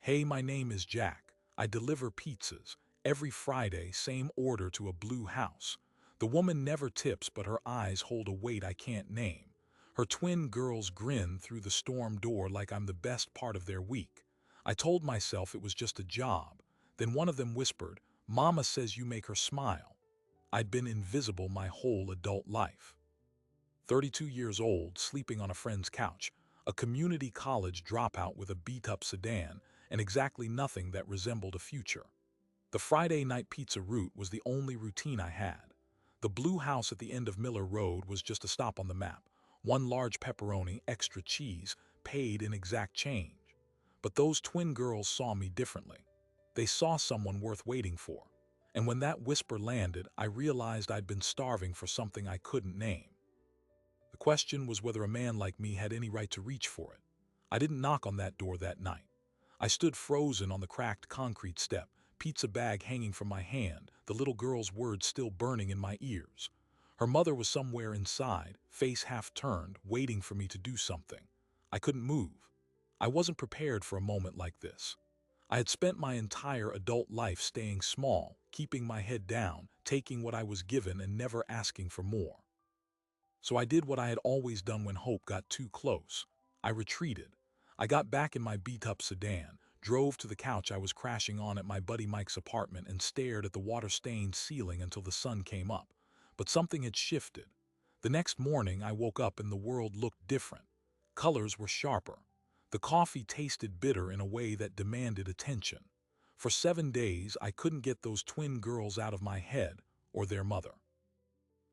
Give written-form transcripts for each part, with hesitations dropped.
Hey, my name is Jack. I deliver pizzas. Every Friday, same order to a blue house. The woman never tips, but her eyes hold a weight I can't name. Her twin girls grin through the storm door like I'm the best part of their week. I told myself it was just a job. Then one of them whispered, "Mama says you make her smile." I'd been invisible my whole adult life. 32 years old, sleeping on a friend's couch, a community college dropout with a beat-up sedan, and exactly nothing that resembled a future. The Friday night pizza route was the only routine I had. The blue house at the end of Miller Road was just a stop on the map. One large pepperoni, extra cheese, paid in exact change. But those twin girls saw me differently. They saw someone worth waiting for. And when that whisper landed, I realized I'd been starving for something I couldn't name. The question was whether a man like me had any right to reach for it. I didn't knock on that door that night. I stood frozen on the cracked concrete step, pizza bag hanging from my hand, the little girl's words still burning in my ears. Her mother was somewhere inside, face half turned, waiting for me to do something. I couldn't move. I wasn't prepared for a moment like this. I had spent my entire adult life staying small, keeping my head down, taking what I was given and never asking for more. So I did what I had always done when hope got too close. I retreated. I got back in my beat-up sedan, drove to the couch I was crashing on at my buddy Mike's apartment and stared at the water-stained ceiling until the sun came up. But something had shifted. The next morning I woke up and the world looked different. Colors were sharper. The coffee tasted bitter in a way that demanded attention. For 7 days I couldn't get those twin girls out of my head or their mother.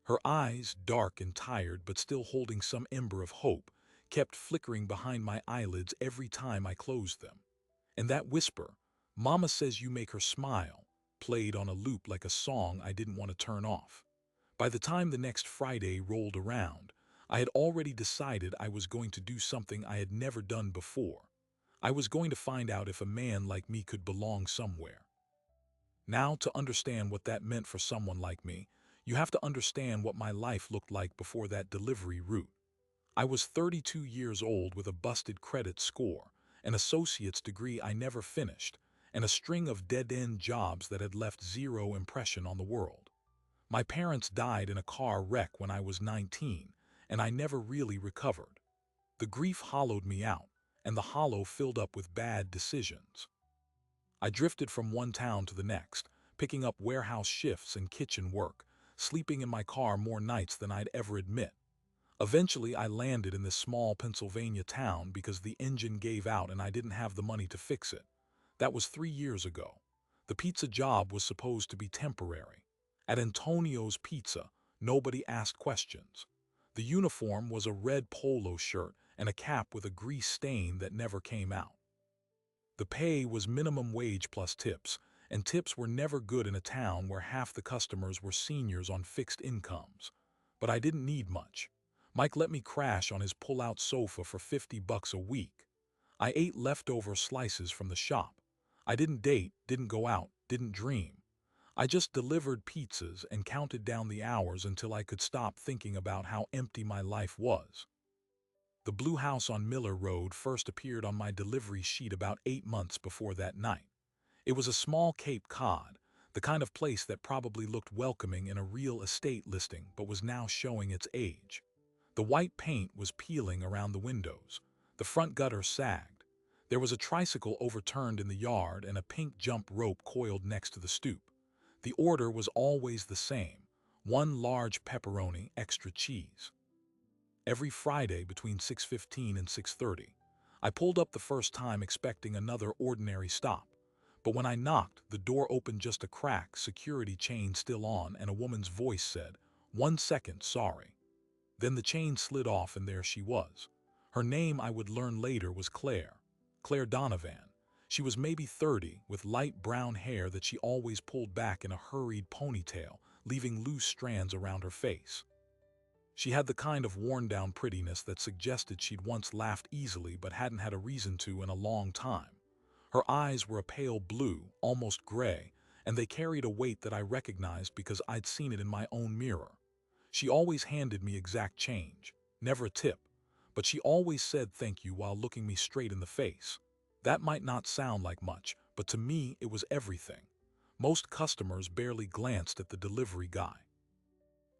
Her eyes, dark and tired but still holding some ember of hope, kept flickering behind my eyelids every time I closed them. And that whisper, "Mama says you make her smile," played on a loop like a song I didn't want to turn off. By the time the next Friday rolled around, I had already decided I was going to do something I had never done before. I was going to find out if a man like me could belong somewhere. Now, to understand what that meant for someone like me, you have to understand what my life looked like before that delivery route. I was 32 years old with a busted credit score, an associate's degree I never finished, and a string of dead-end jobs that had left zero impression on the world. My parents died in a car wreck when I was 19, and I never really recovered. The grief hollowed me out, and the hollow filled up with bad decisions. I drifted from one town to the next, picking up warehouse shifts and kitchen work, sleeping in my car more nights than I'd ever admit. Eventually, I landed in this small Pennsylvania town because the engine gave out and I didn't have the money to fix it. That was 3 years ago. The pizza job was supposed to be temporary. At Antonio's Pizza, nobody asked questions. The uniform was a red polo shirt and a cap with a grease stain that never came out. The pay was minimum wage plus tips, and tips were never good in a town where half the customers were seniors on fixed incomes. But I didn't need much. Mike let me crash on his pull-out sofa for $50 a week. I ate leftover slices from the shop. I didn't date, didn't go out, didn't dream. I just delivered pizzas and counted down the hours until I could stop thinking about how empty my life was. The blue house on Miller Road first appeared on my delivery sheet about 8 months before that night. It was a small Cape Cod, the kind of place that probably looked welcoming in a real estate listing but was now showing its age. The white paint was peeling around the windows. The front gutter sagged. There was a tricycle overturned in the yard and a pink jump rope coiled next to the stoop. The order was always the same: one large pepperoni, extra cheese. Every Friday between 6:15 and 6:30. I pulled up the first time expecting another ordinary stop. But when I knocked, the door opened just a crack, security chain still on, and a woman's voice said, "1 second, sorry." Then the chain slid off and there she was. Her name, I would learn later, was Claire. Claire Donovan. She was maybe 30, with light brown hair that she always pulled back in a hurried ponytail, leaving loose strands around her face. She had the kind of worn-down prettiness that suggested she'd once laughed easily but hadn't had a reason to in a long time. Her eyes were a pale blue, almost gray, and they carried a weight that I recognized because I'd seen it in my own mirror. She always handed me exact change, never a tip, but she always said thank you while looking me straight in the face. That might not sound like much, but to me it was everything. Most customers barely glanced at the delivery guy.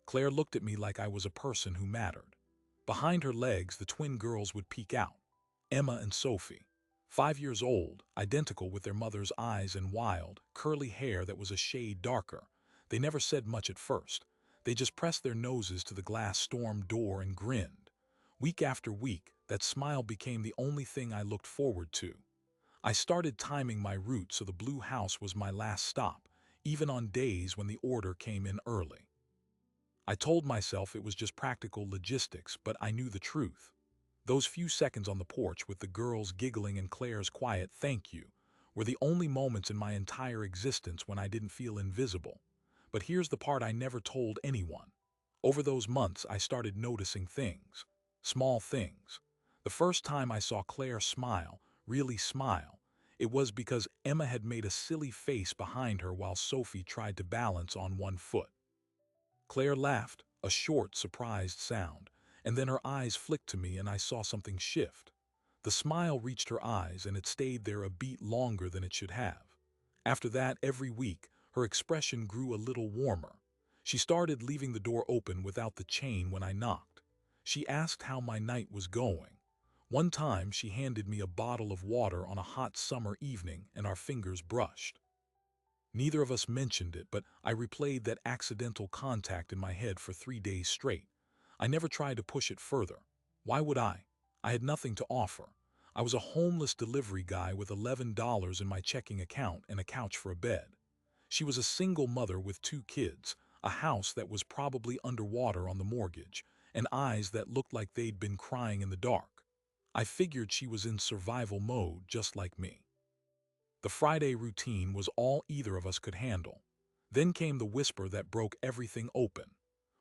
Claire looked at me like I was a person who mattered. Behind her legs, the twin girls would peek out. Emma and Sophie. 5 years old, identical with their mother's eyes and wild, curly hair that was a shade darker. They never said much at first. They just pressed their noses to the glass storm door and grinned. Week after week, that smile became the only thing I looked forward to. I started timing my route so the blue house was my last stop, even on days when the order came in early. I told myself it was just practical logistics, but I knew the truth. Those few seconds on the porch with the girls giggling and Claire's quiet "thank you" were the only moments in my entire existence when I didn't feel invisible. But here's the part I never told anyone. Over those months, I started noticing things. Small things. The first time I saw Claire smile, really smile, it was because Emma had made a silly face behind her while Sophie tried to balance on one foot. Claire laughed, a short, surprised sound, and then her eyes flicked to me and I saw something shift. The smile reached her eyes and it stayed there a beat longer than it should have. After that, every week, her expression grew a little warmer. She started leaving the door open without the chain when I knocked. She asked how my night was going. One time, she handed me a bottle of water on a hot summer evening and our fingers brushed. Neither of us mentioned it, but I replayed that accidental contact in my head for 3 days straight. I never tried to push it further. Why would I? I had nothing to offer. I was a homeless delivery guy with $11 in my checking account and a couch for a bed. She was a single mother with 2 kids, a house that was probably underwater on the mortgage, and eyes that looked like they'd been crying in the dark. I figured she was in survival mode just like me. The Friday routine was all either of us could handle. Then came the whisper that broke everything open.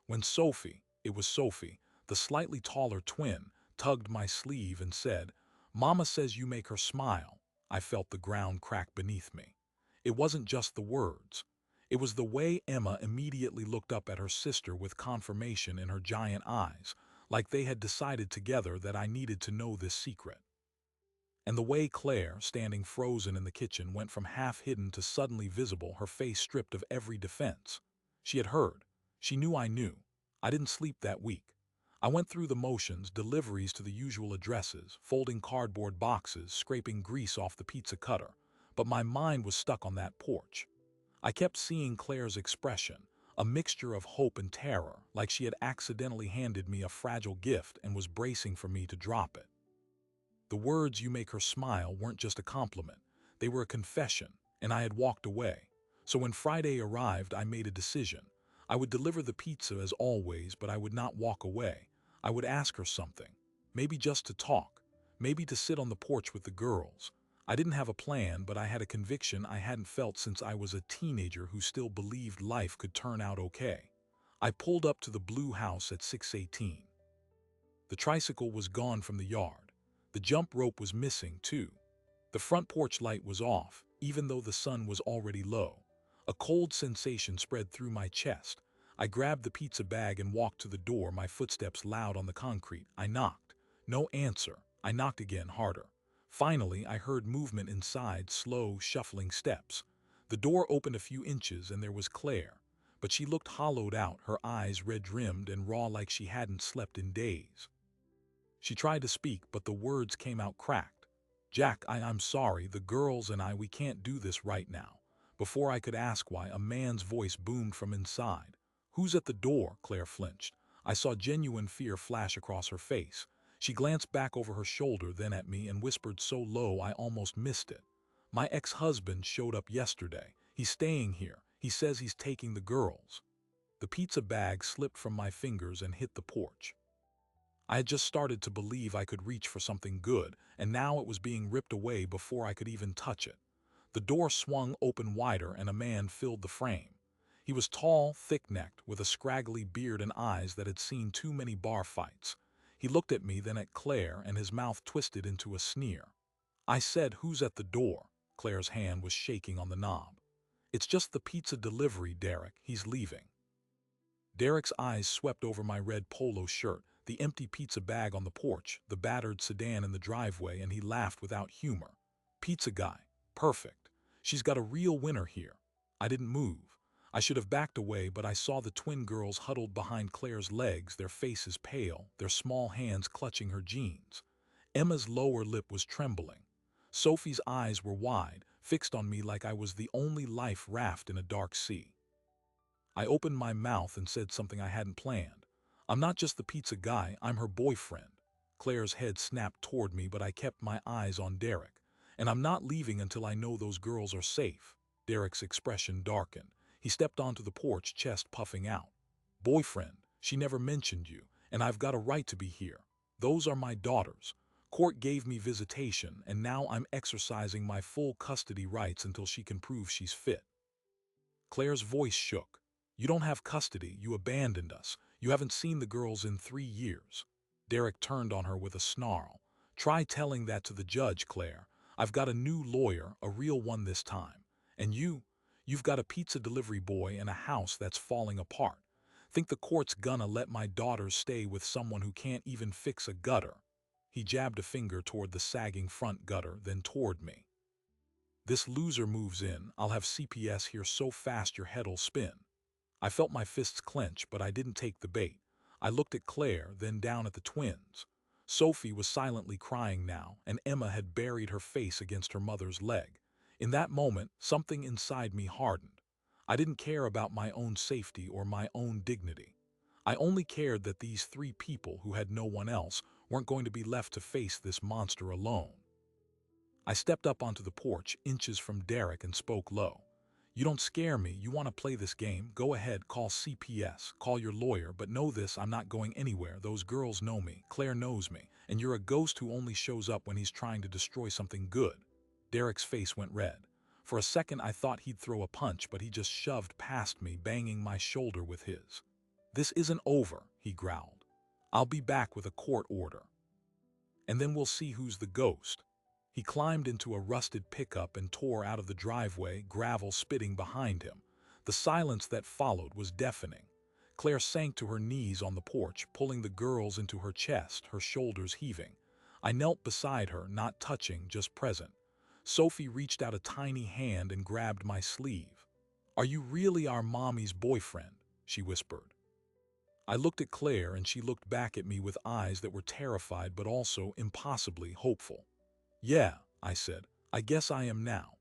When Sophie, it was Sophie, the slightly taller twin, tugged my sleeve and said, "Mama says you make her smile," I felt the ground crack beneath me. It wasn't just the words. It was the way Emma immediately looked up at her sister with confirmation in her giant eyes, like they had decided together that I needed to know this secret. And the way Claire, standing frozen in the kitchen, went from half-hidden to suddenly visible, her face stripped of every defense. She had heard. She knew I knew. I didn't sleep that week. I went through the motions, deliveries to the usual addresses, folding cardboard boxes, scraping grease off the pizza cutter. But my mind was stuck on that porch. I kept seeing Claire's expression, a mixture of hope and terror, like she had accidentally handed me a fragile gift and was bracing for me to drop it. The words "you make her smile" weren't just a compliment. They were a confession, and I had walked away. So when Friday arrived, I made a decision. I would deliver the pizza as always, but I would not walk away. I would ask her something. Maybe just to talk. Maybe to sit on the porch with the girls. I didn't have a plan, but I had a conviction I hadn't felt since I was a teenager who still believed life could turn out okay. I pulled up to the blue house at 6:18. The tricycle was gone from the yard. The jump rope was missing, too. The front porch light was off, even though the sun was already low. A cold sensation spread through my chest. I grabbed the pizza bag and walked to the door, my footsteps loud on the concrete. I knocked. No answer. I knocked again, harder. Finally, I heard movement inside, slow, shuffling steps. The door opened a few inches and there was Claire. But she looked hollowed out, her eyes red-rimmed and raw like she hadn't slept in days. She tried to speak, but the words came out cracked. "Jack, I'm sorry, the girls and we can't do this right now." Before I could ask why, a man's voice boomed from inside. "Who's at the door?" Claire flinched. I saw genuine fear flash across her face. She glanced back over her shoulder, then at me, and whispered so low I almost missed it. "My ex-husband showed up yesterday. He's staying here. He says he's taking the girls." The pizza bag slipped from my fingers and hit the porch. I had just started to believe I could reach for something good, and now it was being ripped away before I could even touch it. The door swung open wider and a man filled the frame. He was tall, thick-necked, with a scraggly beard and eyes that had seen too many bar fights. He looked at me, then at Claire, and his mouth twisted into a sneer. I said, "Who's at the door?" Claire's hand was shaking on the knob. "It's just the pizza delivery, Derek. He's leaving." Derek's eyes swept over my red polo shirt, the empty pizza bag on the porch, the battered sedan in the driveway, and he laughed without humor. Pizza guy. Perfect. She's got a real winner here. I didn't move. I should have backed away, but I saw the twin girls huddled behind Claire's legs, their faces pale, their small hands clutching her jeans. Emma's lower lip was trembling. Sophie's eyes were wide, fixed on me like I was the only life raft in a dark sea. I opened my mouth and said something I hadn't planned. I'm not just the pizza guy, I'm her boyfriend. Claire's head snapped toward me, but I kept my eyes on Derek. And I'm not leaving until I know those girls are safe. Derek's expression darkened. He stepped onto the porch, chest puffing out. Boyfriend, she never mentioned you, and I've got a right to be here. Those are my daughters. Court gave me visitation, and now I'm exercising my full custody rights until she can prove she's fit. Claire's voice shook. You don't have custody, you abandoned us. You haven't seen the girls in 3 years. Derek turned on her with a snarl. Try telling that to the judge, Claire. I've got a new lawyer, a real one this time. And you've got a pizza delivery boy and a house that's falling apart. Think the court's gonna let my daughters stay with someone who can't even fix a gutter? He jabbed a finger toward the sagging front gutter, then toward me. This loser moves in, I'll have CPS here so fast your head'll spin. I felt my fists clench, but I didn't take the bait. I looked at Claire, then down at the twins. Sophie was silently crying now, and Emma had buried her face against her mother's leg. In that moment, something inside me hardened. I didn't care about my own safety or my own dignity. I only cared that these 3 people who had no one else weren't going to be left to face this monster alone. I stepped up onto the porch, inches from Derek, and spoke low. You don't scare me. You want to play this game? Go ahead, call CPS, call your lawyer, but know this, I'm not going anywhere. Those girls know me, Claire knows me, and you're a ghost who only shows up when he's trying to destroy something good. Derek's face went red. For a second I thought he'd throw a punch, but he just shoved past me, banging my shoulder with his. This isn't over, he growled. I'll be back with a court order. And then we'll see who's the ghost. He climbed into a rusted pickup and tore out of the driveway, gravel spitting behind him. The silence that followed was deafening. Claire sank to her knees on the porch, pulling the girls into her chest, her shoulders heaving. I knelt beside her, not touching, just present. Sophie reached out a tiny hand and grabbed my sleeve. Are you really our mommy's boyfriend? She whispered. I looked at Claire, and she looked back at me with eyes that were terrified but also impossibly hopeful. Yeah, I said, I guess I am now.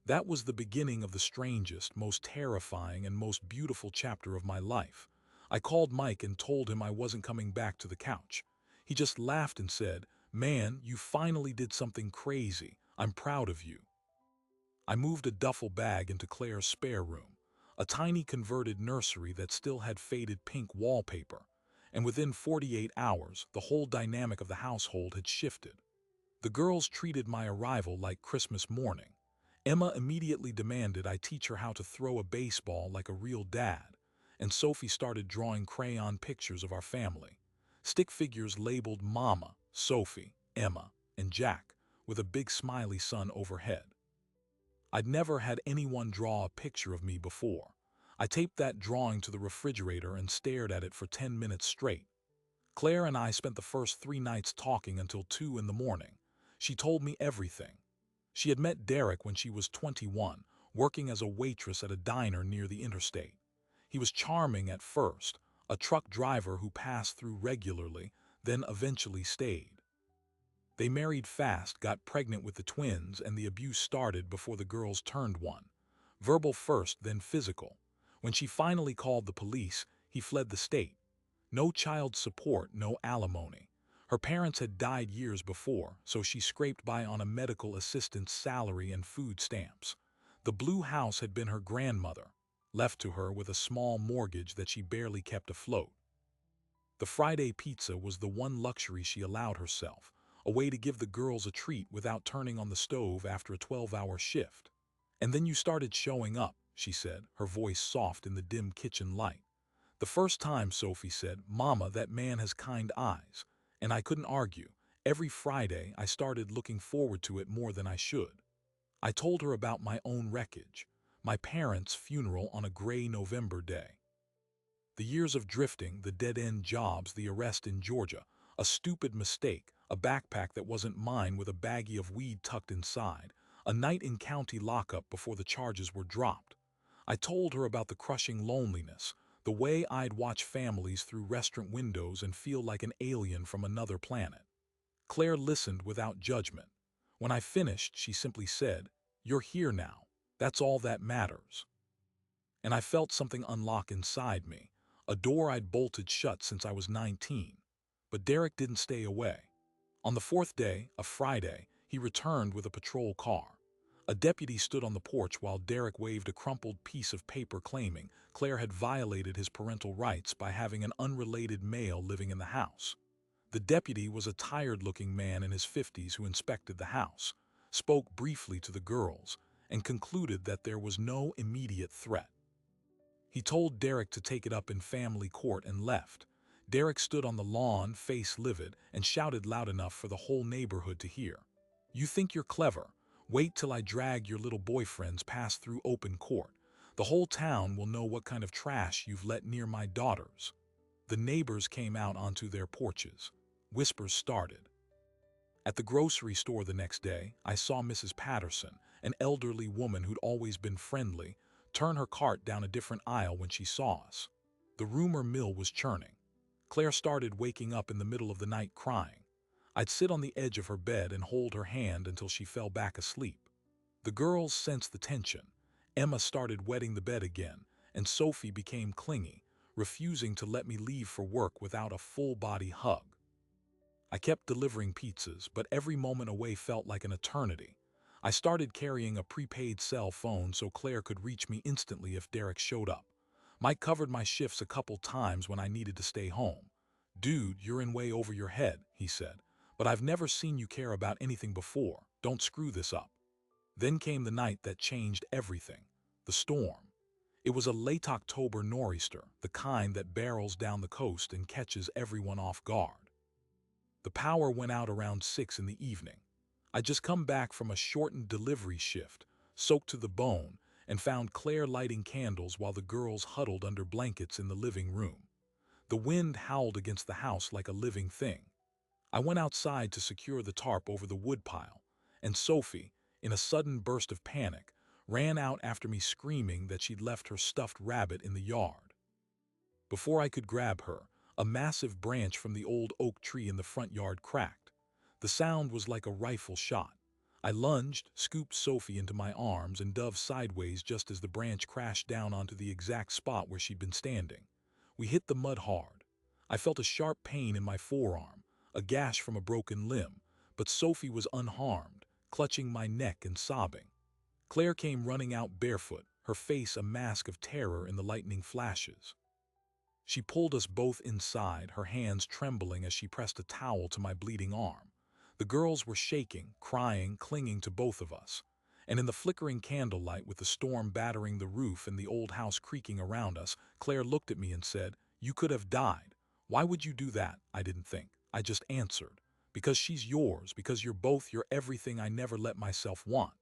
That was the beginning of the strangest, most terrifying, and most beautiful chapter of my life. I called Mike and told him I wasn't coming back to the couch. He just laughed and said, Man, you finally did something crazy. I'm proud of you. I moved a duffel bag into Claire's spare room, a tiny converted nursery that still had faded pink wallpaper, and within 48 hours, the whole dynamic of the household had shifted. The girls treated my arrival like Christmas morning. Emma immediately demanded I teach her how to throw a baseball like a real dad, and Sophie started drawing crayon pictures of our family. Stick figures labeled Mama, Sophie, Emma, and Jack, with a big smiley sun overhead. I'd never had anyone draw a picture of me before. I taped that drawing to the refrigerator and stared at it for 10 minutes straight. Claire and I spent the first 3 nights talking until 2 in the morning. She told me everything. She had met Derek when she was 21, working as a waitress at a diner near the interstate. He was charming at first, a truck driver who passed through regularly, then eventually stayed. They married fast, got pregnant with the twins, and the abuse started before the girls turned 1. Verbal first, then physical. When she finally called the police, he fled the state. No child support, no alimony. Her parents had died years before, so she scraped by on a medical assistant's salary and food stamps. The blue house had been her grandmother, left to her with a small mortgage that she barely kept afloat. The Friday pizza was the one luxury she allowed herself, a way to give the girls a treat without turning on the stove after a 12-hour shift. And then you started showing up, she said, her voice soft in the dim kitchen light. The first time, Sophie said, Mama, that man has kind eyes. And I couldn't argue. Every Friday, I started looking forward to it more than I should. I told her about my own wreckage, my parents' funeral on a gray November day. The years of drifting, the dead-end jobs, the arrest in Georgia, a stupid mistake, a backpack that wasn't mine with a baggie of weed tucked inside, a night in county lockup before the charges were dropped. I told her about the crushing loneliness, the way I'd watch families through restaurant windows and feel like an alien from another planet. Claire listened without judgment. When I finished, she simply said, "You're here now. That's all that matters." And I felt something unlock inside me, a door I'd bolted shut since I was 19. But Derek didn't stay away. On the fourth day, a Friday, he returned with a patrol car. A deputy stood on the porch while Derek waved a crumpled piece of paper claiming Claire had violated his parental rights by having an unrelated male living in the house. The deputy was a tired-looking man in his 50s who inspected the house, spoke briefly to the girls, and concluded that there was no immediate threat. He told Derek to take it up in family court and left. Derek stood on the lawn, face livid, and shouted loud enough for the whole neighborhood to hear. "You think you're clever? Wait till I drag your little boyfriends past through open court. The whole town will know what kind of trash you've let near my daughters." The neighbors came out onto their porches. Whispers started. At the grocery store the next day, I saw Mrs. Patterson, an elderly woman who'd always been friendly, turn her cart down a different aisle when she saw us. The rumor mill was churning. Claire started waking up in the middle of the night crying. I'd sit on the edge of her bed and hold her hand until she fell back asleep. The girls sensed the tension. Emma started wetting the bed again, and Sophie became clingy, refusing to let me leave for work without a full-body hug. I kept delivering pizzas, but every moment away felt like an eternity. I started carrying a prepaid cell phone so Claire could reach me instantly if Derek showed up. Mike covered my shifts a couple times when I needed to stay home. "Dude, you're in way over your head," he said, "but I've never seen you care about anything before. Don't screw this up." Then came the night that changed everything. The storm. It was a late October nor'easter, the kind that barrels down the coast and catches everyone off guard. The power went out around 6 in the evening. I'd just come back from a shortened delivery shift, soaked to the bone, and found Claire lighting candles while the girls huddled under blankets in the living room. The wind howled against the house like a living thing. I went outside to secure the tarp over the woodpile, and Sophie, in a sudden burst of panic, ran out after me screaming that she'd left her stuffed rabbit in the yard. Before I could grab her, a massive branch from the old oak tree in the front yard cracked. The sound was like a rifle shot. I lunged, scooped Sophie into my arms, and dove sideways just as the branch crashed down onto the exact spot where she'd been standing. We hit the mud hard. I felt a sharp pain in my forearm, a gash from a broken limb, but Sophie was unharmed, clutching my neck and sobbing. Claire came running out barefoot, her face a mask of terror in the lightning flashes. She pulled us both inside, her hands trembling as she pressed a towel to my bleeding arm. The girls were shaking, crying, clinging to both of us. And in the flickering candlelight, with the storm battering the roof and the old house creaking around us, Claire looked at me and said, "You could have died. Why would you do that?" I didn't think. I just answered. "Because she's yours, because you're everything I never let myself want."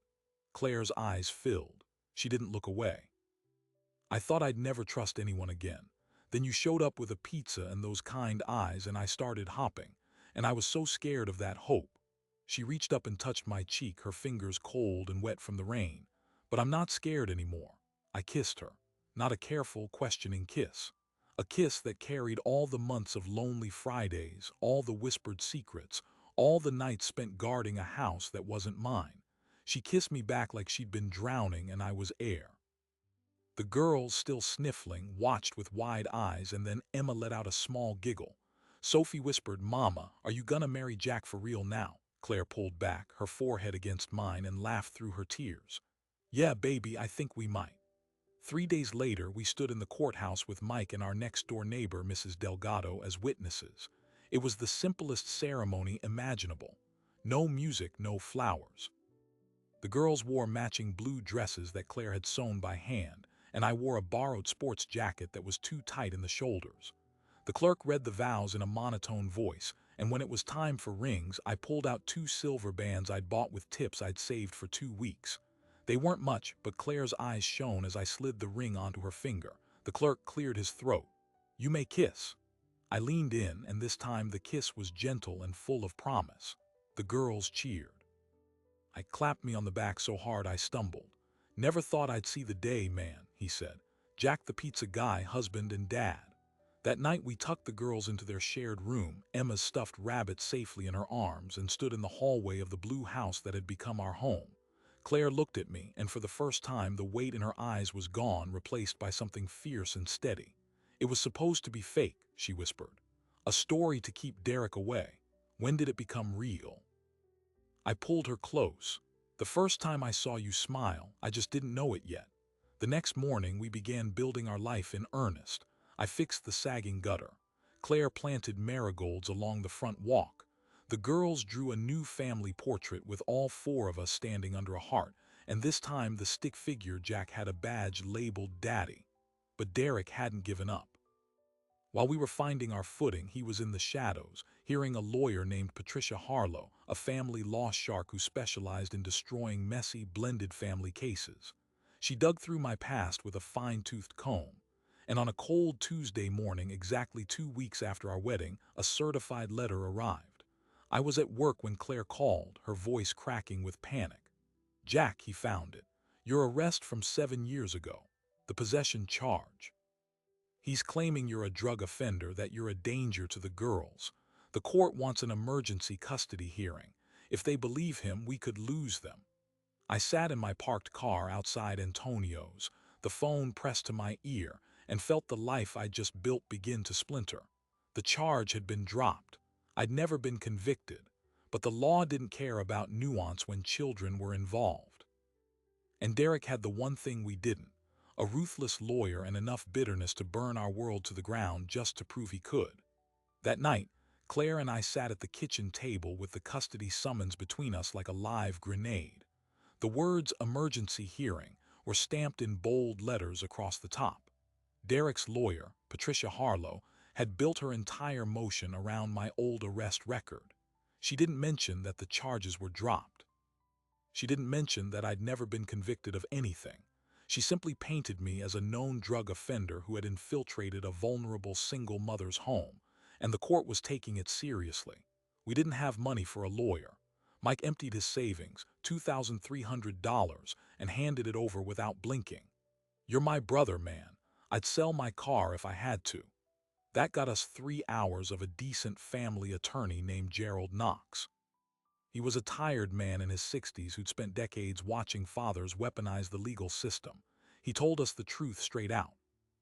Claire's eyes filled. She didn't look away. I thought I'd never trust anyone again. Then you showed up with a pizza and those kind eyes, and I started hopping, and I was so scared of that hope. She reached up and touched my cheek, her fingers cold and wet from the rain. But I'm not scared anymore. I kissed her. Not a careful, questioning kiss. A kiss that carried all the months of lonely Fridays, all the whispered secrets, all the nights spent guarding a house that wasn't mine. She kissed me back like she'd been drowning and I was air. The girls, still sniffling, watched with wide eyes, and then Emma let out a small giggle. Sophie whispered, "Mama, are you gonna marry Jack for real now?" Claire pulled back, her forehead against mine, and laughed through her tears. "Yeah, baby, I think we might." 3 days later, we stood in the courthouse with Mike and our next-door neighbor, Mrs. Delgado, as witnesses. It was the simplest ceremony imaginable. No music, no flowers. The girls wore matching blue dresses that Claire had sewn by hand, and I wore a borrowed sports jacket that was too tight in the shoulders. The clerk read the vows in a monotone voice, and when it was time for rings, I pulled out 2 silver bands I'd bought with tips I'd saved for 2 weeks. They weren't much, but Claire's eyes shone as I slid the ring onto her finger. The clerk cleared his throat. "You may kiss." I leaned in, and this time the kiss was gentle and full of promise. The girls cheered. I clapped me on the back so hard I stumbled. "Never thought I'd see the day, man," he said. "Jack the pizza guy, husband and dad." That night we tucked the girls into their shared room, Emma's stuffed rabbit safely in her arms, and stood in the hallway of the blue house that had become our home. Claire looked at me, and for the first time the weight in her eyes was gone, replaced by something fierce and steady. "It was supposed to be fake," she whispered. "A story to keep Derek away. When did it become real?" I pulled her close. "The first time I saw you smile, I just didn't know it yet. The next morning we began building our life in earnest. I fixed the sagging gutter. Claire planted marigolds along the front walk. The girls drew a new family portrait with all four of us standing under a heart, and this time the stick figure Jack had a badge labeled Daddy. But Derek hadn't given up. While we were finding our footing, he was in the shadows, hearing a lawyer named Patricia Harlow, a family law shark who specialized in destroying messy, blended family cases. She dug through my past with a fine-toothed comb. And on a cold Tuesday morning, exactly 2 weeks after our wedding, a certified letter arrived. I was at work when Claire called, her voice cracking with panic. "Jack, he found it. Your arrest from 7 years ago. The possession charge. He's claiming you're a drug offender, that you're a danger to the girls. The court wants an emergency custody hearing. If they believe him, we could lose them." I sat in my parked car outside Antonio's, the phone pressed to my ear, and felt the life I'd just built begin to splinter. The charge had been dropped. I'd never been convicted, but the law didn't care about nuance when children were involved. And Derek had the one thing we didn't: a ruthless lawyer and enough bitterness to burn our world to the ground just to prove he could. That night, Claire and I sat at the kitchen table with the custody summons between us like a live grenade. The words "emergency hearing" were stamped in bold letters across the top. Derek's lawyer, Patricia Harlow, had built her entire motion around my old arrest record. She didn't mention that the charges were dropped. She didn't mention that I'd never been convicted of anything. She simply painted me as a known drug offender who had infiltrated a vulnerable single mother's home, and the court was taking it seriously. We didn't have money for a lawyer. Mike emptied his savings, $2,300, and handed it over without blinking. "You're my brother, man. I'd sell my car if I had to." That got us 3 hours of a decent family attorney named Gerald Knox. He was a tired man in his 60s who'd spent decades watching fathers weaponize the legal system. He told us the truth straight out.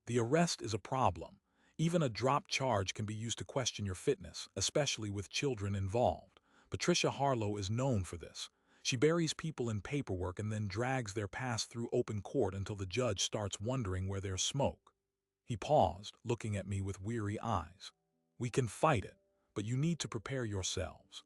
The arrest is a problem. Even a dropped charge can be used to question your fitness, especially with children involved. Patricia Harlow is known for this. She buries people in paperwork and then drags their past through open court until the judge starts wondering where there's smoke. He paused, looking at me with weary eyes. "We can fight it, but you need to prepare yourselves.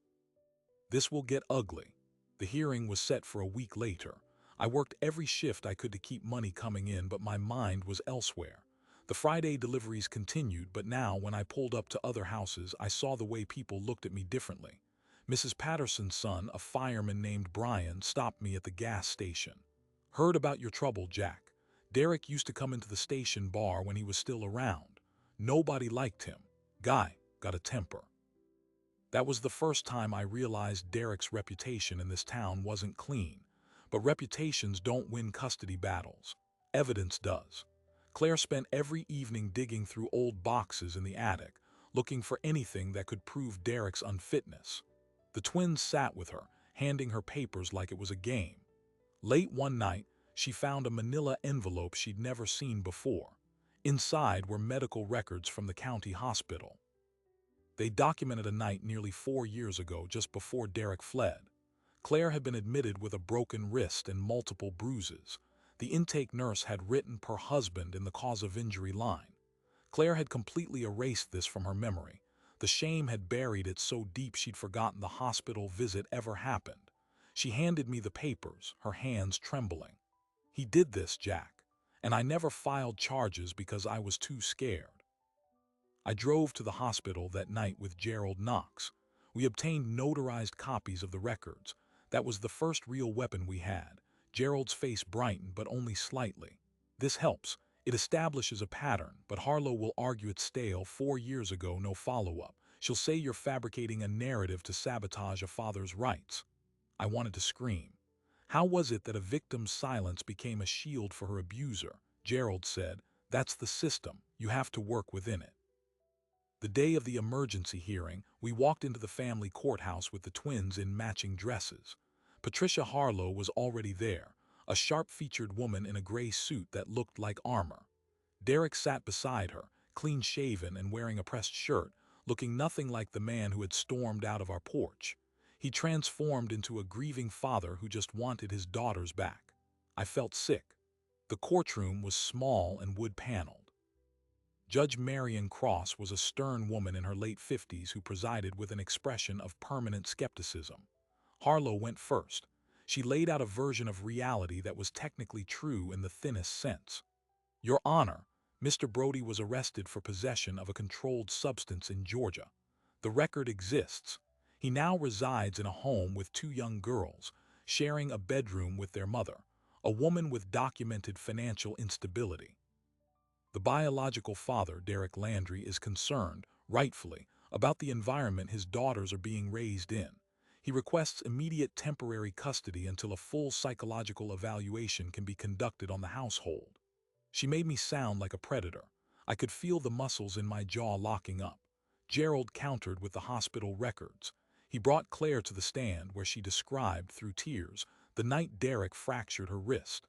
This will get ugly." The hearing was set for a week later. I worked every shift I could to keep money coming in, but my mind was elsewhere. The Friday deliveries continued, but now when I pulled up to other houses, I saw the way people looked at me differently. Mrs. Patterson's son, a fireman named Brian, stopped me at the gas station. "Heard about your trouble, Jack. Derek used to come into the station bar when he was still around. Nobody liked him. Guy got a temper." That was the first time I realized Derek's reputation in this town wasn't clean. But reputations don't win custody battles. Evidence does. Claire spent every evening digging through old boxes in the attic, looking for anything that could prove Derek's unfitness. The twins sat with her, handing her papers like it was a game. Late one night, she found a manila envelope she'd never seen before. Inside were medical records from the county hospital. They documented a night nearly 4 years ago, just before Derek fled. Claire had been admitted with a broken wrist and multiple bruises. The intake nurse had written "per husband" in the cause of injury line. Claire had completely erased this from her memory. The shame had buried it so deep she'd forgotten the hospital visit ever happened. She handed me the papers, her hands trembling. "He did this, Jack, and I never filed charges because I was too scared." I drove to the hospital that night with Gerald Knox. We obtained notarized copies of the records. That was the first real weapon we had. Gerald's face brightened, but only slightly. "This helps. It establishes a pattern, but Harlow will argue it's stale. 4 years ago, no follow-up. She'll say you're fabricating a narrative to sabotage a father's rights." I wanted to scream. How was it that a victim's silence became a shield for her abuser? Gerald said, "That's the system. You have to work within it." The day of the emergency hearing, we walked into the family courthouse with the twins in matching dresses. Patricia Harlow was already there, a sharp-featured woman in a gray suit that looked like armor. Derek sat beside her, clean-shaven and wearing a pressed shirt, looking nothing like the man who had stormed out of our porch. He transformed into a grieving father who just wanted his daughters back. I felt sick. The courtroom was small and wood-paneled. Judge Marion Cross was a stern woman in her late 50s who presided with an expression of permanent skepticism. Harlow went first. She laid out a version of reality that was technically true in the thinnest sense. "Your Honor, Mr. Brody was arrested for possession of a controlled substance in Georgia. The record exists. He now resides in a home with two young girls, sharing a bedroom with their mother, a woman with documented financial instability. The biological father, Derek Landry, is concerned, rightfully, about the environment his daughters are being raised in. He requests immediate temporary custody until a full psychological evaluation can be conducted on the household." She made me sound like a predator. I could feel the muscles in my jaw locking up. Gerald countered with the hospital records. He brought Claire to the stand where she described, through tears, the night Derek fractured her wrist.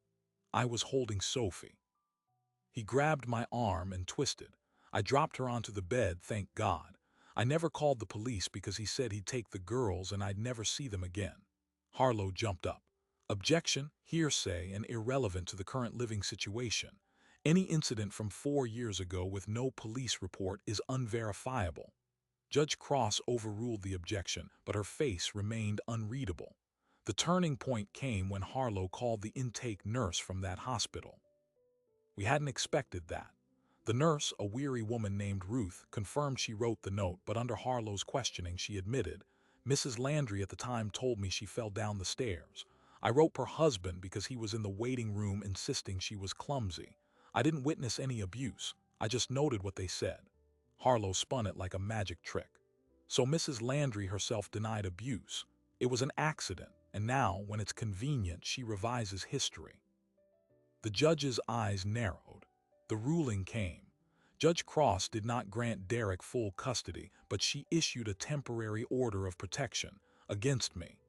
I was holding Sophie. He grabbed my arm and twisted. I dropped her onto the bed, thank God. I never called the police because he said he'd take the girls and I'd never see them again. Harlow jumped up. "Objection, hearsay, and irrelevant to the current living situation. Any incident from 4 years ago with no police report is unverifiable." Judge Cross overruled the objection, but her face remained unreadable. The turning point came when Harlow called the intake nurse from that hospital. We hadn't expected that. The nurse, a weary woman named Ruth, confirmed she wrote the note, but under Harlow's questioning she admitted, "Mrs. Landry at the time told me she fell down the stairs. I wrote her husband because he was in the waiting room insisting she was clumsy. I didn't witness any abuse. I just noted what they said." Harlow spun it like a magic trick. So Mrs. Landry herself denied abuse. It was an accident, and now, when it's convenient, she revises history. The judge's eyes narrowed. The ruling came. Judge Cross did not grant Derek full custody, but she issued a temporary order of protection against me.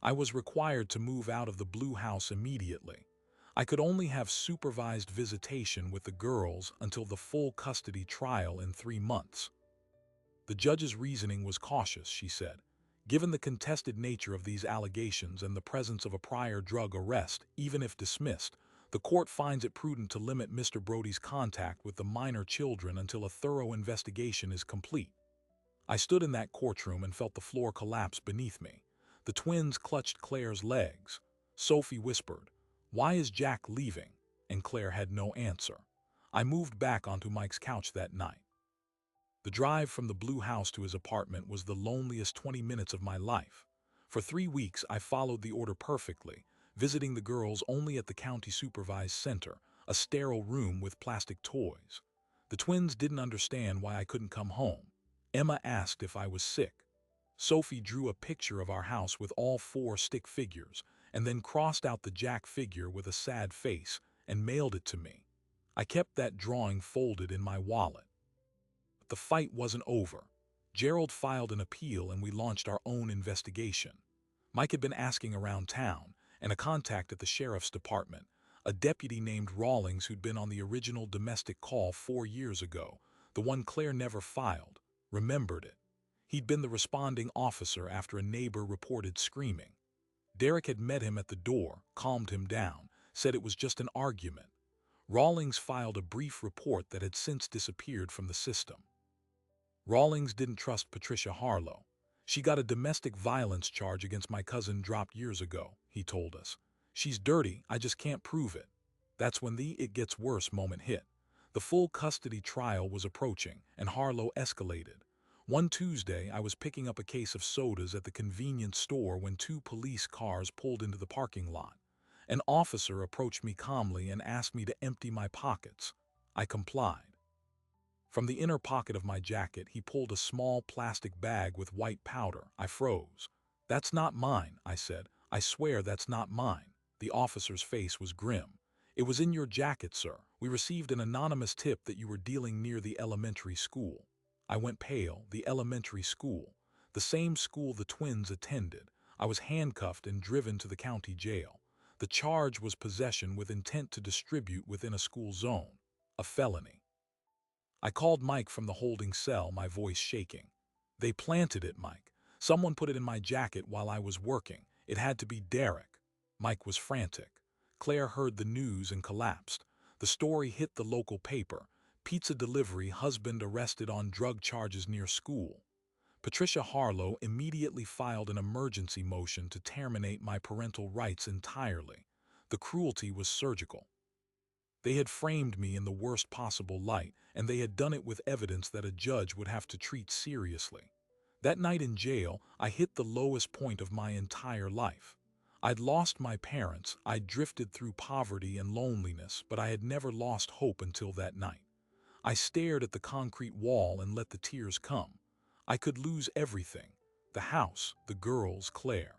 I was required to move out of the Blue House immediately. I could only have supervised visitation with the girls until the full custody trial in 3 months. The judge's reasoning was cautious, she said. "Given the contested nature of these allegations and the presence of a prior drug arrest, even if dismissed, the court finds it prudent to limit Mr. Brody's contact with the minor children until a thorough investigation is complete." I stood in that courtroom and felt the floor collapse beneath me. The twins clutched Claire's legs. Sophie whispered, "Why is Jack leaving?" And Claire had no answer. I moved back onto Mike's couch that night. The drive from the Blue House to his apartment was the loneliest 20 minutes of my life. For 3 weeks, I followed the order perfectly, visiting the girls only at the county supervised center, a sterile room with plastic toys. The twins didn't understand why I couldn't come home. Emma asked if I was sick. Sophie drew a picture of our house with all 4 stick figures, and then crossed out the Jack figure with a sad face and mailed it to me. I kept that drawing folded in my wallet. But the fight wasn't over. Gerald filed an appeal and we launched our own investigation. Mike had been asking around town, and a contact at the sheriff's department, a deputy named Rawlings who'd been on the original domestic call 4 years ago, the one Claire never filed, remembered it. He'd been the responding officer after a neighbor reported screaming. Derek had met him at the door, calmed him down, said it was just an argument. Rawlings filed a brief report that had since disappeared from the system. Rawlings didn't trust Patricia Harlow. "She got a domestic violence charge against my cousin dropped years ago," he told us. "She's dirty, I just can't prove it." That's when the "it gets worse" moment hit. The full custody trial was approaching, and Harlow escalated. One Tuesday, I was picking up a case of sodas at the convenience store when 2 police cars pulled into the parking lot. An officer approached me calmly and asked me to empty my pockets. I complied. From the inner pocket of my jacket, he pulled a small plastic bag with white powder. I froze. "That's not mine," I said. I swear that's not mine. The officer's face was grim. It was in your jacket, sir. We received an anonymous tip that you were dealing near the elementary school. I went pale. The elementary school. The same school the twins attended. I was handcuffed and driven to the county jail. The charge was possession with intent to distribute within a school zone. A felony. I called Mike from the holding cell, my voice shaking. They planted it, Mike. Someone put it in my jacket while I was working. It had to be Derek. Mike was frantic. Claire heard the news and collapsed. The story hit the local paper. Pizza delivery husband arrested on drug charges near school. Patricia Harlow immediately filed an emergency motion to terminate my parental rights entirely. The cruelty was surgical. They had framed me in the worst possible light, and they had done it with evidence that a judge would have to treat seriously. That night in jail, I hit the lowest point of my entire life. I'd lost my parents, I'd drifted through poverty and loneliness, but I had never lost hope until that night. I stared at the concrete wall and let the tears come. I could lose everything: the house, the girls, Claire.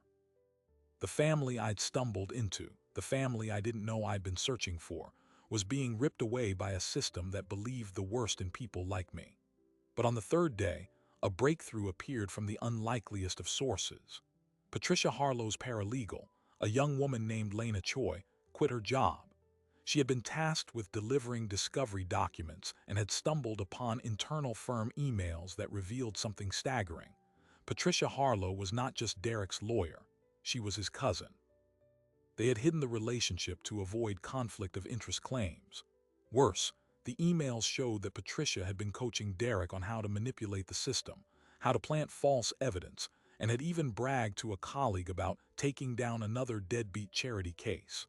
The family I'd stumbled into, the family I didn't know I'd been searching for, was being ripped away by a system that believed the worst in people like me. But on the third day, a breakthrough appeared from the unlikeliest of sources. Patricia Harlow's paralegal, a young woman named Lena Choi, quit her job. She had been tasked with delivering discovery documents and had stumbled upon internal firm emails that revealed something staggering. Patricia Harlow was not just Derek's lawyer, she was his cousin. They had hidden the relationship to avoid conflict of interest claims. Worse, the emails showed that Patricia had been coaching Derek on how to manipulate the system, how to plant false evidence, and had even bragged to a colleague about taking down another deadbeat charity case.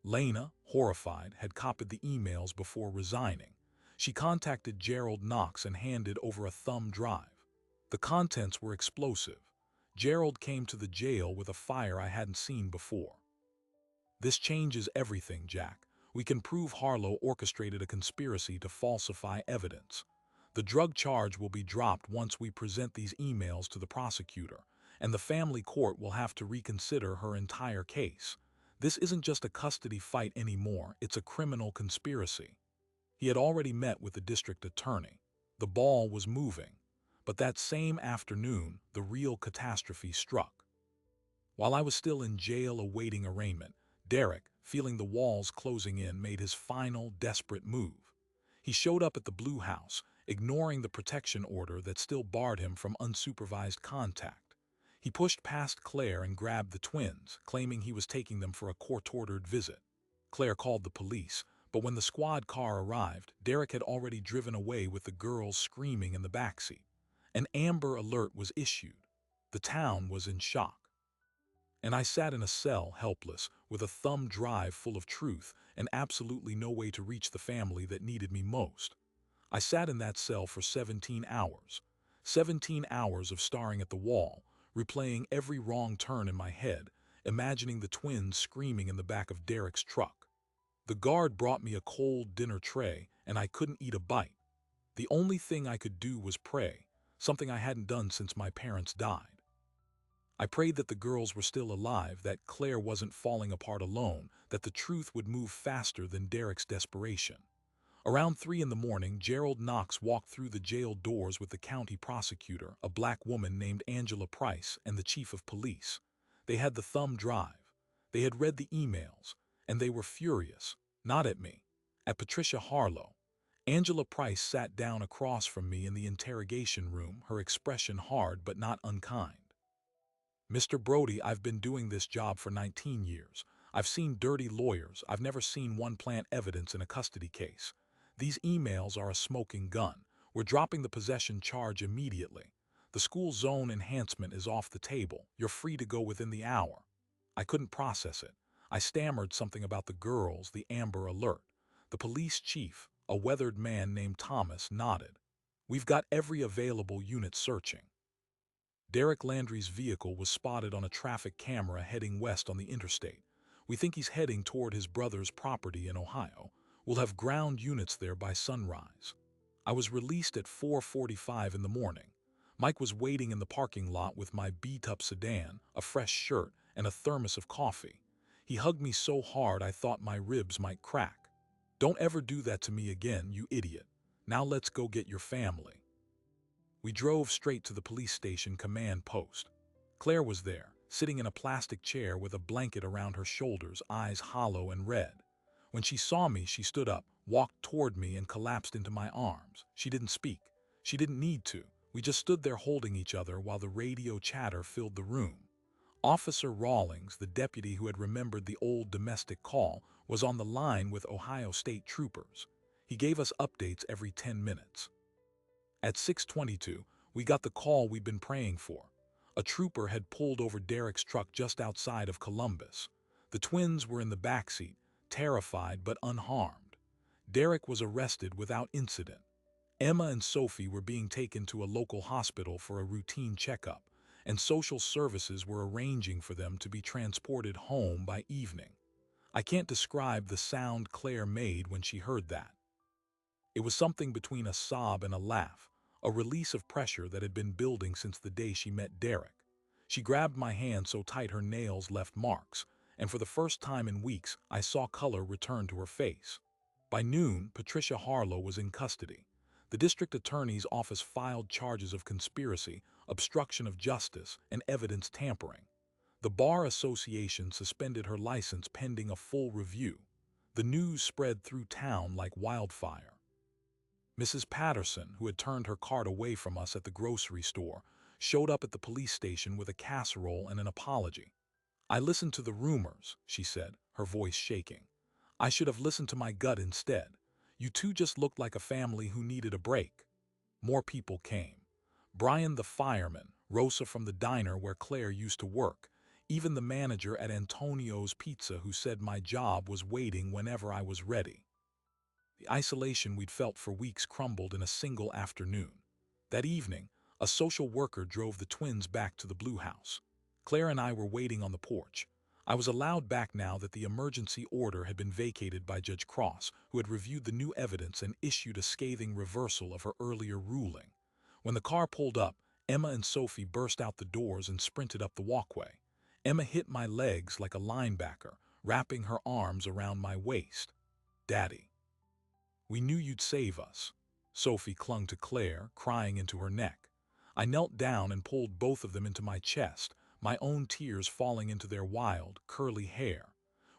Lena, horrified, had copied the emails before resigning. She contacted Gerald Knox and handed over a thumb drive. The contents were explosive. Gerald came to the jail with a fire I hadn't seen before. "This changes everything, Jack. We can prove Harlow orchestrated a conspiracy to falsify evidence. The drug charge will be dropped once we present these emails to the prosecutor, and the family court will have to reconsider her entire case. This isn't just a custody fight anymore, it's a criminal conspiracy." He had already met with the district attorney. The ball was moving. But that same afternoon, the real catastrophe struck. While I was still in jail awaiting arraignment, Derek, feeling the walls closing in, made his final, desperate move. He showed up at the Blue House, ignoring the protection order that still barred him from unsupervised contact. He pushed past Claire and grabbed the twins, claiming he was taking them for a court-ordered visit. Claire called the police, but when the squad car arrived, Derek had already driven away with the girls screaming in the backseat. An Amber Alert was issued. The town was in shock. And I sat in a cell, helpless, with a thumb drive full of truth and absolutely no way to reach the family that needed me most. I sat in that cell for 17 hours. 17 hours of staring at the wall, replaying every wrong turn in my head, imagining the twins screaming in the back of Derek's truck. The guard brought me a cold dinner tray, and I couldn't eat a bite. The only thing I could do was pray, something I hadn't done since my parents died. I prayed that the girls were still alive, that Claire wasn't falling apart alone, that the truth would move faster than Derek's desperation. Around 3 in the morning, Gerald Knox walked through the jail doors with the county prosecutor, a black woman named Angela Price, and the chief of police. They had the thumb drive. They had read the emails, and they were furious, not at me, at Patricia Harlow. Angela Price sat down across from me in the interrogation room, her expression hard but not unkind. "Mr. Brody, I've been doing this job for 19 years. I've seen dirty lawyers. I've never seen one plant evidence in a custody case. These emails are a smoking gun. We're dropping the possession charge immediately. The school zone enhancement is off the table. You're free to go within the hour." I couldn't process it. I stammered something about the girls, the Amber Alert. The police chief, a weathered man named Thomas, nodded. "We've got every available unit searching." Derek Landry's vehicle was spotted on a traffic camera heading west on the interstate. "We think he's heading toward his brother's property in Ohio. We'll have ground units there by sunrise." I was released at 4:45 in the morning. Mike was waiting in the parking lot with my beat-up sedan, a fresh shirt, and a thermos of coffee. He hugged me so hard I thought my ribs might crack. "Don't ever do that to me again, you idiot. Now let's go get your family." We drove straight to the police station command post. Claire was there, sitting in a plastic chair with a blanket around her shoulders, eyes hollow and red. When she saw me, she stood up, walked toward me, and collapsed into my arms. She didn't speak. She didn't need to. We just stood there holding each other while the radio chatter filled the room. Officer Rawlings, the deputy who had remembered the old domestic call, was on the line with Ohio State troopers. He gave us updates every 10 minutes. At 6:22, we got the call we'd been praying for. A trooper had pulled over Derek's truck just outside of Columbus. The twins were in the backseat, terrified but unharmed. Derek was arrested without incident. Emma and Sophie were being taken to a local hospital for a routine checkup, and social services were arranging for them to be transported home by evening. I can't describe the sound Claire made when she heard that. It was something between a sob and a laugh, a release of pressure that had been building since the day she met Derek. She grabbed my hand so tight her nails left marks, and for the first time in weeks, I saw color return to her face. By noon, Patricia Harlow was in custody. The district attorney's office filed charges of conspiracy, obstruction of justice, and evidence tampering. The Bar Association suspended her license pending a full review. The news spread through town like wildfire. Mrs. Patterson, who had turned her cart away from us at the grocery store, showed up at the police station with a casserole and an apology. "I listened to the rumors," she said, her voice shaking. "I should have listened to my gut instead. You two just looked like a family who needed a break." More people came. Brian the fireman, Rosa from the diner where Claire used to work, even the manager at Antonio's Pizza who said my job was waiting whenever I was ready. The isolation we'd felt for weeks crumbled in a single afternoon. That evening, a social worker drove the twins back to the Blue House. Claire and I were waiting on the porch. I was allowed back now that the emergency order had been vacated by Judge Cross, who had reviewed the new evidence and issued a scathing reversal of her earlier ruling. When the car pulled up, Emma and Sophie burst out the doors and sprinted up the walkway. Emma hit my legs like a linebacker, wrapping her arms around my waist. "Daddy. We knew you'd save us." Sophie clung to Claire, crying into her neck. I knelt down and pulled both of them into my chest, my own tears falling into their wild, curly hair.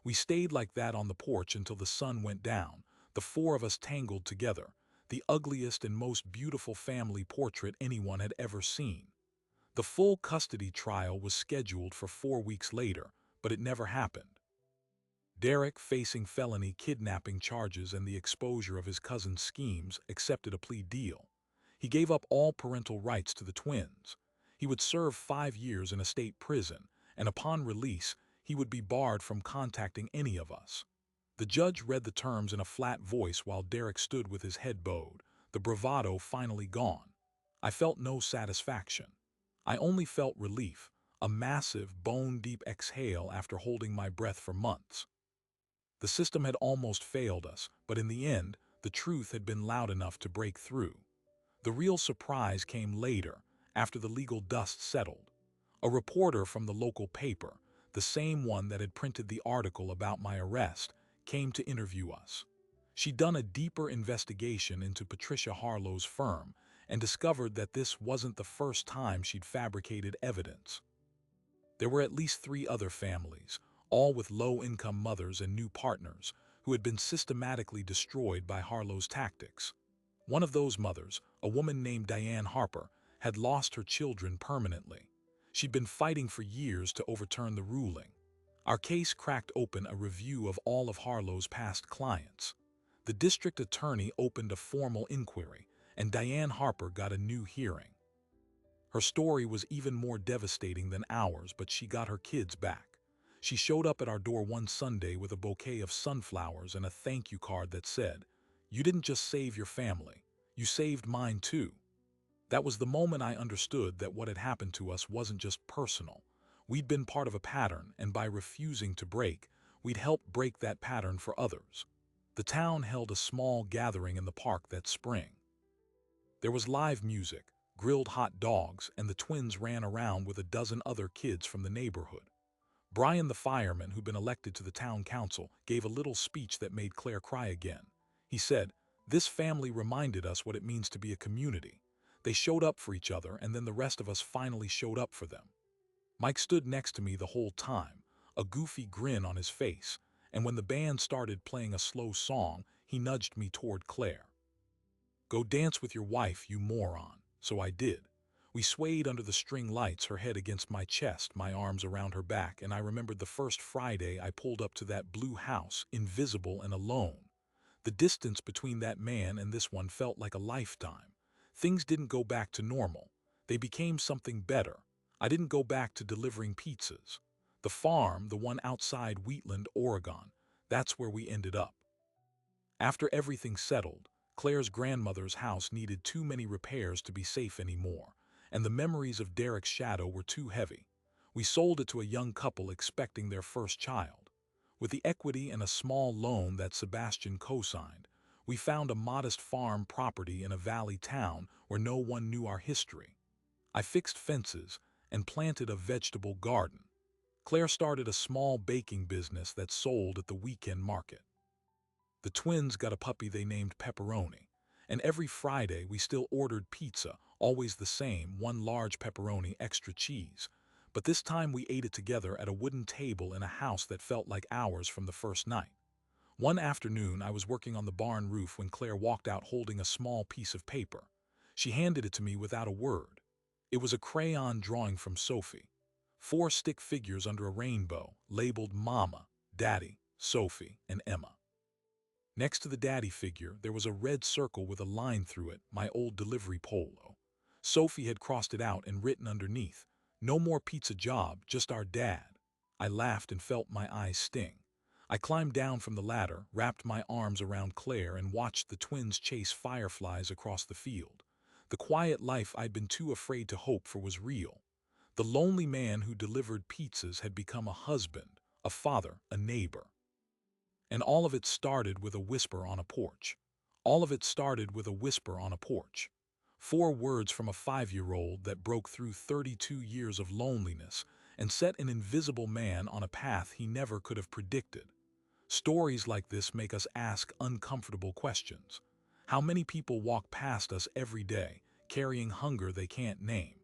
We stayed like that on the porch until the sun went down, the four of us tangled together, the ugliest and most beautiful family portrait anyone had ever seen. The full custody trial was scheduled for 4 weeks later, but it never happened. Derek, facing felony kidnapping charges and the exposure of his cousin's schemes, accepted a plea deal. He gave up all parental rights to the twins. He would serve 5 years in a state prison, and upon release, he would be barred from contacting any of us. The judge read the terms in a flat voice while Derek stood with his head bowed, the bravado finally gone. I felt no satisfaction. I only felt relief, a massive, bone-deep exhale after holding my breath for months. The system had almost failed us, but in the end, the truth had been loud enough to break through. The real surprise came later, after the legal dust settled. A reporter from the local paper, the same one that had printed the article about my arrest, came to interview us. She'd done a deeper investigation into Patricia Harlow's firm and discovered that this wasn't the first time she'd fabricated evidence. There were at least 3 other families, all with low-income mothers and new partners, who had been systematically destroyed by Harlow's tactics. One of those mothers, a woman named Diane Harper, had lost her children permanently. She'd been fighting for years to overturn the ruling. Our case cracked open a review of all of Harlow's past clients. The district attorney opened a formal inquiry, and Diane Harper got a new hearing. Her story was even more devastating than ours, but she got her kids back. She showed up at our door one Sunday with a bouquet of sunflowers and a thank you card that said, "You didn't just save your family, you saved mine too." That was the moment I understood that what had happened to us wasn't just personal. We'd been part of a pattern, and by refusing to break, we'd helped break that pattern for others. The town held a small gathering in the park that spring. There was live music, grilled hot dogs, and the twins ran around with a dozen other kids from the neighborhood. Brian the fireman, who'd been elected to the town council, gave a little speech that made Claire cry again. He said, "This family reminded us what it means to be a community. They showed up for each other, and then the rest of us finally showed up for them." Mike stood next to me the whole time, a goofy grin on his face, and when the band started playing a slow song, he nudged me toward Claire. "Go dance with your wife, you moron." So I did. We swayed under the string lights, her head against my chest, my arms around her back, and I remembered the first Friday I pulled up to that blue house, invisible and alone. The distance between that man and this one felt like a lifetime. Things didn't go back to normal. They became something better. I didn't go back to delivering pizzas. The farm, the one outside Wheatland, Oregon, that's where we ended up. After everything settled, Claire's grandmother's house needed too many repairs to be safe anymore, and the memories of Derek's shadow were too heavy. We sold it to a young couple expecting their first child. With the equity and a small loan that Sebastian co-signed, we found a modest farm property in a valley town where no one knew our history. I fixed fences and planted a vegetable garden. Claire started a small baking business that sold at the weekend market. The twins got a puppy they named Pepperoni, and every Friday we still ordered pizza, always the same, one large pepperoni, extra cheese. But this time we ate it together at a wooden table in a house that felt like ours from the first night. One afternoon I was working on the barn roof when Claire walked out holding a small piece of paper. She handed it to me without a word. It was a crayon drawing from Sophie. 4 stick figures under a rainbow, labeled Mama, Daddy, Sophie, and Emma. Next to the daddy figure, there was a red circle with a line through it, my old delivery polo. Sophie had crossed it out and written underneath, "No more pizza job, just our dad." I laughed and felt my eyes sting. I climbed down from the ladder, wrapped my arms around Claire, and watched the twins chase fireflies across the field. The quiet life I'd been too afraid to hope for was real. The lonely man who delivered pizzas had become a husband, a father, a neighbor. And all of it started with a whisper on a porch. All of it started with a whisper on a porch. 4 words from a 5-year-old that broke through 32 years of loneliness and set an invisible man on a path he never could have predicted. Stories like this make us ask uncomfortable questions. How many people walk past us every day, carrying hunger they can't name?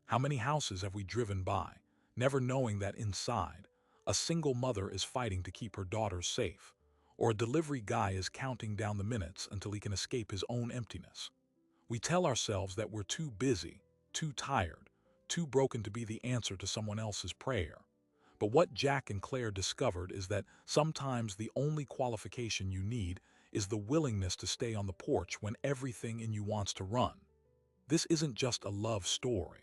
How many houses have we driven by, never knowing that inside, a single mother is fighting to keep her daughters safe, or a delivery guy is counting down the minutes until he can escape his own emptiness? We tell ourselves that we're too busy, too tired, too broken to be the answer to someone else's prayer. But what Jack and Claire discovered is that sometimes the only qualification you need is the willingness to stay on the porch when everything in you wants to run. This isn't just a love story.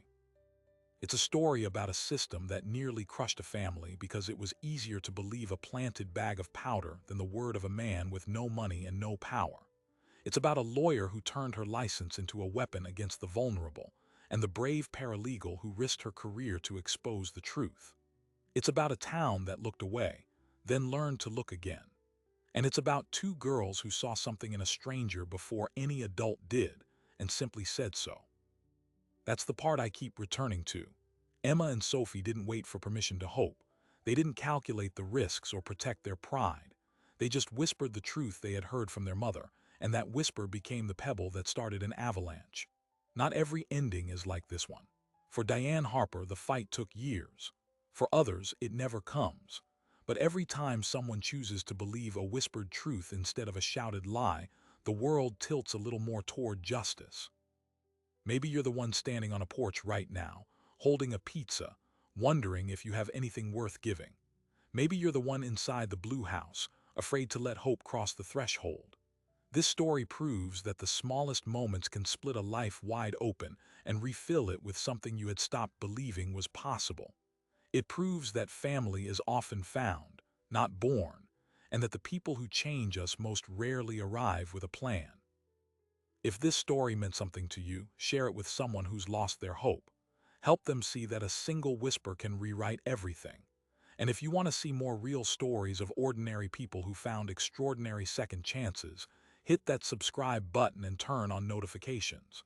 It's a story about a system that nearly crushed a family because it was easier to believe a planted bag of powder than the word of a man with no money and no power. It's about a lawyer who turned her license into a weapon against the vulnerable, and the brave paralegal who risked her career to expose the truth. It's about a town that looked away, then learned to look again. And it's about 2 girls who saw something in a stranger before any adult did, and simply said so. That's the part I keep returning to. Emma and Sophie didn't wait for permission to hope. They didn't calculate the risks or protect their pride. They just whispered the truth they had heard from their mother, and that whisper became the pebble that started an avalanche. Not every ending is like this one. For Diane Harper, the fight took years. For others, it never comes. But every time someone chooses to believe a whispered truth instead of a shouted lie, the world tilts a little more toward justice. Maybe you're the one standing on a porch right now, holding a pizza, wondering if you have anything worth giving. Maybe you're the one inside the blue house, afraid to let hope cross the threshold. This story proves that the smallest moments can split a life wide open and refill it with something you had stopped believing was possible. It proves that family is often found, not born, and that the people who change us most rarely arrive with a plan. If this story meant something to you, share it with someone who's lost their hope. Help them see that a single whisper can rewrite everything. And if you want to see more real stories of ordinary people who found extraordinary second chances, hit that subscribe button and turn on notifications.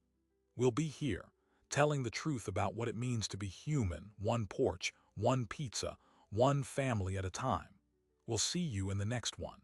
We'll be here, telling the truth about what it means to be human, one porch, one pizza, one family at a time. We'll see you in the next one.